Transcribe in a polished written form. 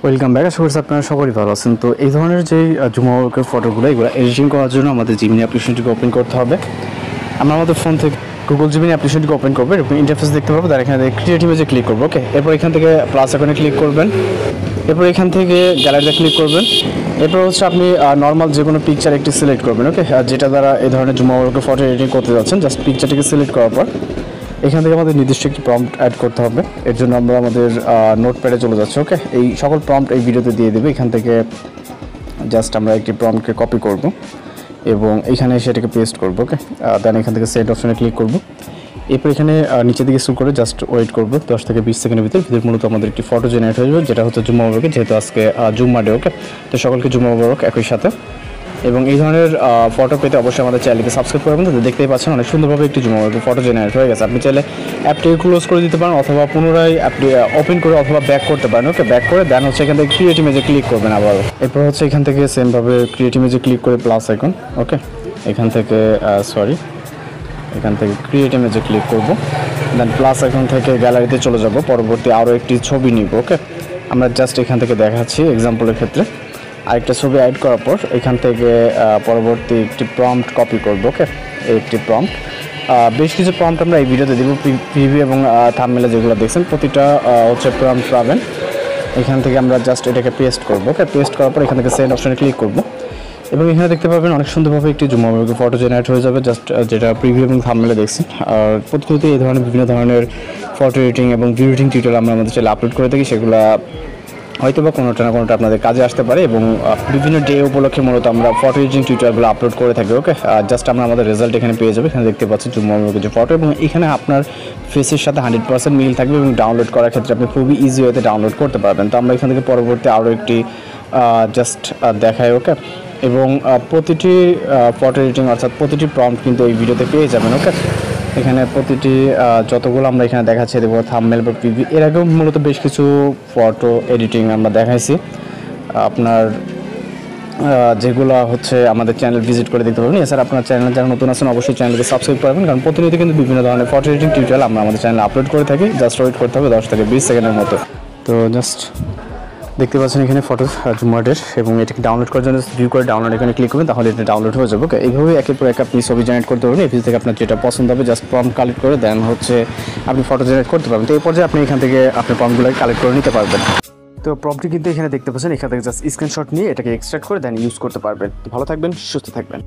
Welcome back. আশা করছি আপনারা সকলেই ভালো আছেন। তো এই ধরনের যে জুমা ওয়ার্কের ফটোগুলো এগুলো এডিটিং করার জন্য আমাদের জিমিনি অ্যাপ্লিকেশনটিকে ওপেন করতে হবে। আমরা আমাদের ফোন থেকে গুগল জিমিনি অ্যাপ্লিকেশনটিকে ওপেন করবো, এরকম ইন্টারফেস দেখতে পাবো। তার এখানে ক্রিয়েট ইমেজে ক্লিক করবো। ওকে, এরপর এখান থেকে প্লাস আইকনে ক্লিক করবেন। এরপর এখান থেকে গ্যালারিতে ক্লিক করবেন। এরপর হচ্ছে আপনি নর্মাল যে কোনো পিকচার একটি সিলেক্ট করবেন। ওকে, যেটা দ্বারা এই ধরনের জুমা ওয়ার্কের ফটো এডিটিং করতে যাচ্ছেন, জাস্ট পিকচারটিকে সিলেক্ট করার পর এখান থেকে আমাদের নির্দিষ্ট একটি প্রম্পট অ্যাড করতে হবে। এর জন্য আমরা আমাদের নোটপ্যাডে চলে যাচ্ছি। ওকে, এই সকল প্রম্পট এই ভিডিওতে দিয়ে দেবে। এখান থেকে জাস্ট আমরা একটি প্রম্পটকে কপি করব এবং এখানে সেটাকে পেস্ট করব। ওকে, দেন এখান থেকে সেট অপশনে ক্লিক করব। এরপর এখানে নিচের দিকে স্ক্রল করে জাস্ট ওয়েট করব 10 থেকে 20 সেকেন্ডের ভিতর মূলত আমাদের একটি ফটো জেনারেট হয়ে যাবে, যেটা হচ্ছে জুম্মা ওয়ার্কে, যেহেতু আজকে জুম্মা ডে। ওকে, তো সকলকে জুম্মা ওয়ার্ক একই সাথে। এবং এই ধরনের ফটো পেতে অবশ্যই আমাদের চ্যানেলকে সাবস্ক্রাইব করবেন। তো দেখতেই পাচ্ছেন অনেক সুন্দরভাবে একটি জুমা ওয়ার্কের ফটো জেনারেট হয়ে গেছে। আপনি চাইলে অ্যাপটিকে ক্লোজ করে দিতে পারেন অথবা পুনরায় অ্যাপটি ওপেন করে অথবা ব্যাক করতে পারেন। ওকে, ব্যাক করে দেন হচ্ছে এখান থেকে ক্রিয়েট ইমেজে ক্লিক করবেন আবার। এরপর হচ্ছে এখান থেকে সেমভাবে ক্রিয়েট ইমেজে ক্লিক করে প্লাস আইকন। ওকে, এখান থেকে এখান থেকে ক্রিয়েট ইমেজে ক্লিক করব। দেন প্লাস আইকন থেকে গ্যালারিতে চলে যাব, পরবর্তী আরও একটি ছবি নিব। ওকে, আমরা জাস্ট এখান থেকে দেখাচ্ছি এক্সাম্পলের ক্ষেত্রে। আরেকটা ছবি অ্যাড করার পর এখান থেকে পরবর্তী একটি প্রম্পট কপি করব। ওকে, এই একটি প্রম্পট, বেশ কিছু প্রম্পট আমরা এই ভিডিওতে দেবো। প্রিভিউ এবং থাম্বনেলে যেগুলো দেখছেন প্রতিটা হচ্ছে প্রম্পট পাবেন। এখান থেকে আমরা জাস্ট এটাকে পেস্ট করব। ওকে, পেস্ট করার পর এখান থেকে সেন্ড অপশনে ক্লিক করব এবং এখানে দেখতে পাবেন অনেক সুন্দরভাবে একটি জুমা ওয়ার্কের ফটো জেনারেট হয়ে যাবে, জাস্ট যেটা প্রিভিউ এবং থাম্বনেলে দেখছেন। আর প্রতিনিয়ত এই ধরনের বিভিন্ন ধরনের ফটো এডিটিং এবং ভিডিও এডিটিং টিউটোরিয়াল আমরা আমাদের চ্যানেলে আপলোড করে থাকি। সেগুলো হয়তো বা কোনোটা না কোনোটা আপনাদের কাজে আসতে পারে এবং বিভিন্ন ডে উপলক্ষে মূলত আমরা ফটো এডিটিং টিউটোরিয়ালগুলো আপলোড করে থাকি। ওকে, জাস্ট আমরা আমাদের রেজাল্ট এখানে পেয়ে যাবে। এখানে দেখতে পাচ্ছেন জুমা ওয়ার্কের যে ফটো, এবং এখানে আপনার ফেসের সাথে 100% মিল থাকবে এবং ডাউনলোড করার ক্ষেত্রে আপনি খুবই ইজি ওয়েতে ডাউনলোড করতে পারবেন। তো আমরা এখান থেকে পরবর্তী আরও একটি জাস্ট দেখাই। ওকে, এবং প্রতিটি ফটো এডিটিং অর্থাৎ প্রতিটি প্রম্পট কিন্তু এই ভিডিওতে পেয়ে যাবেন। ওকে, এখানে প্রতিটি যতগুলো আমরা এখানে দেখাচ্ছি দেখব থাম্বনেল বা প্রিভিউ, এর আগেও মূলত বেশ কিছু ফটো এডিটিং আমরা দেখাইছি আপনার, যেগুলো হচ্ছে আমাদের চ্যানেল ভিজিট করে দেখতে পাবেন। এছাড়া আপনার চ্যানেল যারা নতুন আছেন অবশ্যই চ্যানেলকে সাবস্ক্রাইব করবেন, কারণ প্রতিনিয়ত কিন্তু বিভিন্ন ধরনের ফটো এডিটিং টিউটোরিয়াল আমরা আমাদের চ্যানেলে আপলোড করে থাকি। জাস্ট ওয়েট করতে হবে 10 থেকে 20 সেকেন্ডের মতো। তো জাস্ট দেখতে পাচ্ছেন এখানে ফটো জুমার্টের, এবং এটাকে ডাউনলোড করার জন্য ভিউ করে ডাউনলোড এখানে ক্লিক করবেন, তাহলে এটা ডাউনলোড হয়ে যাবে। ওকে, এইভাবে একের পর এক আপনি ছবি জেনারেট করতে পারবেন। এই থেকে আপনার যেটা পছন্দ হবে জাস্ট প্রম্পট কালেক্ট করে দেন হচ্ছে আপনি ফটো জেনারেট করতে পারবেন। তো এই পর্যায়ে আপনি এখান থেকে আপনার প্রম্পটগুলো কালেক্ট করে নিতে পারবেন। তো প্রম্পটটি কিন্তু এখানে দেখতে পাচ্ছেন, এখান থেকে জাস্ট স্ক্রিনশট নিয়ে এটাকে এক্সট্রাক্ট করে দেন ইউজ করতে পারবেন। ভালো থাকবেন, সুস্থ থাকবেন।